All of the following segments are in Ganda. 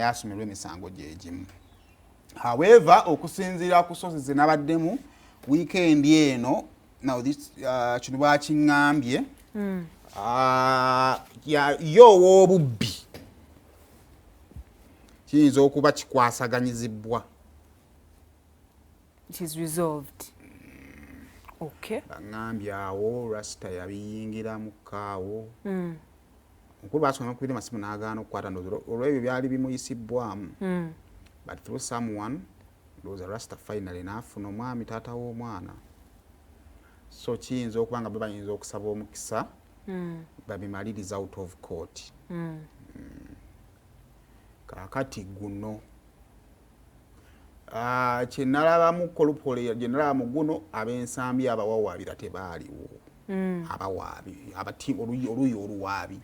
naye asomerwa emisango gye gimu. However, okusinziira ku sources ze nabaddemu weekend eno, now this kino bakiŋŋambye yo obubbi kiyinza okuba kikwasaganyizibwa. It is resolved. Okay. Baŋŋambye awo Rasta yabiyingiramu kaawo. Nkulu basoma kubira masimu n'agaana okukwata ndowooza olw'ebyo byali bimuyisibwamu. But through someone, there was a Rasta finally n'afuna omwami taata w'omwana. So kiyinza okuba nga bayinza okusaba omukisa babimaliriza out of court. Kaakati guno kye nalabamu kolupole gye nalabamu guno ab'Ensambya abawawaabira tebaaliwo. Abawaabi oluyi oluwaabi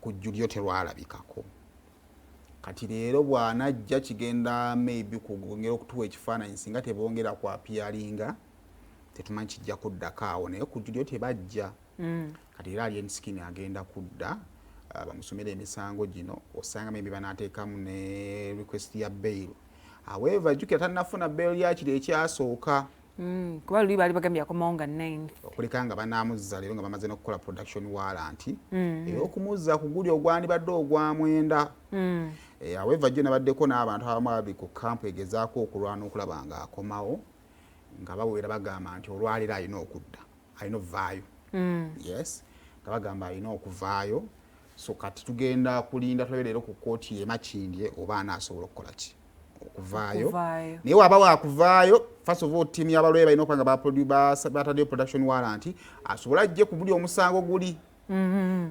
ku jjulyo terwalabikako. Kati leero bw'anajja kigenda maybe kugongera okutuwa ekifaananyi singa tebongera ku apiyaringa tetumanyi kijja kuddako awo naye ku jjulyo tebajja. Kati era ali ensikini agenda kudda bamusomera emisango gino osanga maybe banaateekamu ne request ya bail. However, jjukira tannafuna bail yakiri ekyasooka. Kuba luli baali bagambye akomawo nga 9. Okuleka nga banaamuzza leero nga bamaze n'okukola production warrant ey'okumuzza ku guli ogwandibadde ogwamwenda. However, jjo nabaddeko n'abantu abamu abali ku kampu egezaako okulwana okulaba nga akomawo nga baweera bagamba nti olwaleero alina okudda, alina ovaayo. Yes, nga bagamba alina okuvaayo. So kati tugenda kulinda tulabe leero ku kkooti Makindye oba anaasobola okukola ki okuvaayo. Naye waba wakuvaayo, first of all tiimu y'abalwaye balina okuba nga bataddeyo production warrant asobola ajje ku guli omusango guli.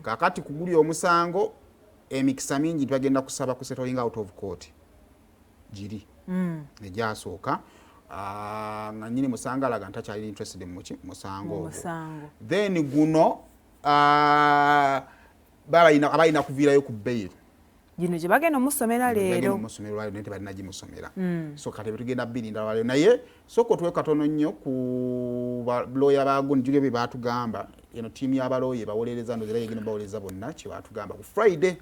Kaakati ku guli omusango emikisa mingi bagenda kusaba ku settling out of court giri egyasooka nga nnyini musango alaga ntakyali interested mu musango ogwo. Then guno abalina kuviirayo ku bail gino gye bagenda omusomera leero naye tebalina gimusomera. So kati tugenda birinda Olwaleero naye sooka otuwe katono nnyo ku balooya baaguni julio bye baatugamba eno ttiimu y'abalooya bawolereza ndozera yegenda bawolereza bonna kye baatugamba ku Friday.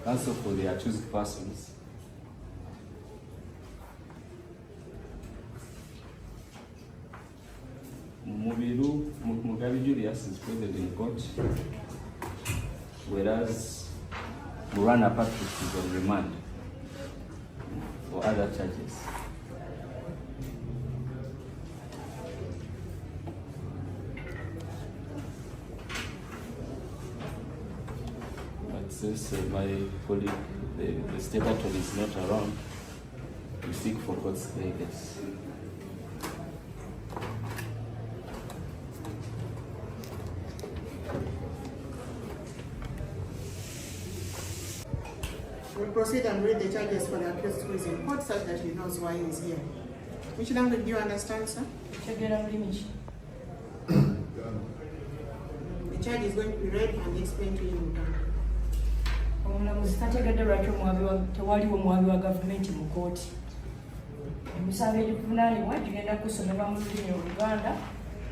Counsel for the accused persons. Mugabe Julius is present in court, whereas Murana Patrick is on remand for other charges. Since my colleague, the state attorney, is not around, we seek for court's guidance. We'll proceed and read the charges for the accused who is in court such that he knows why he is here. Which language do you understand, sir? The charge is going to be read and explained to you. Omulamuzi tategedde lwaki tewaliwo omwabi wa gavumenti mu kkooti. Emisango egikuvunaanibwa gigenda kusomebwa mu lulimi Oluganda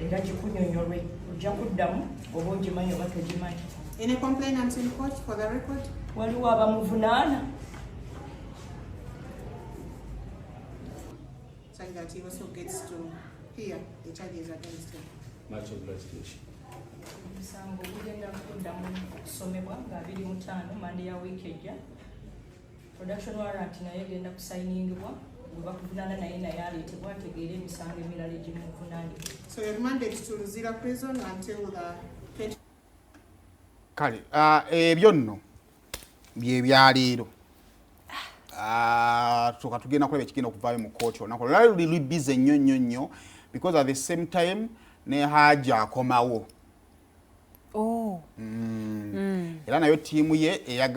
era gikunnyonnyolwe. Ojja kuddamu oba ogimanyi oba togimanyi. Any complainants in court for the record? Waliwo abamuvunaana. So that he also gets to hear the charges against him. Much obliged. Emisango gigenda kuddamu okusomebwa nga 25 Mande ya wiiki ejja. Production warrant naye egenda kusayiningibwa bwe bakuvunaana naye aleetebwa ategeere emisango emirala egimuvunaanibwa. So you're remanded to Luzira prison until the 20... Kale ebyo nno bye byaleero. Tuka tugenda kulaba ekigenda okuvaayo mu kkooti olunaku olwo luli busy nnyo because at the same time ne Haja Akomawo. Era nayo ttiimu ye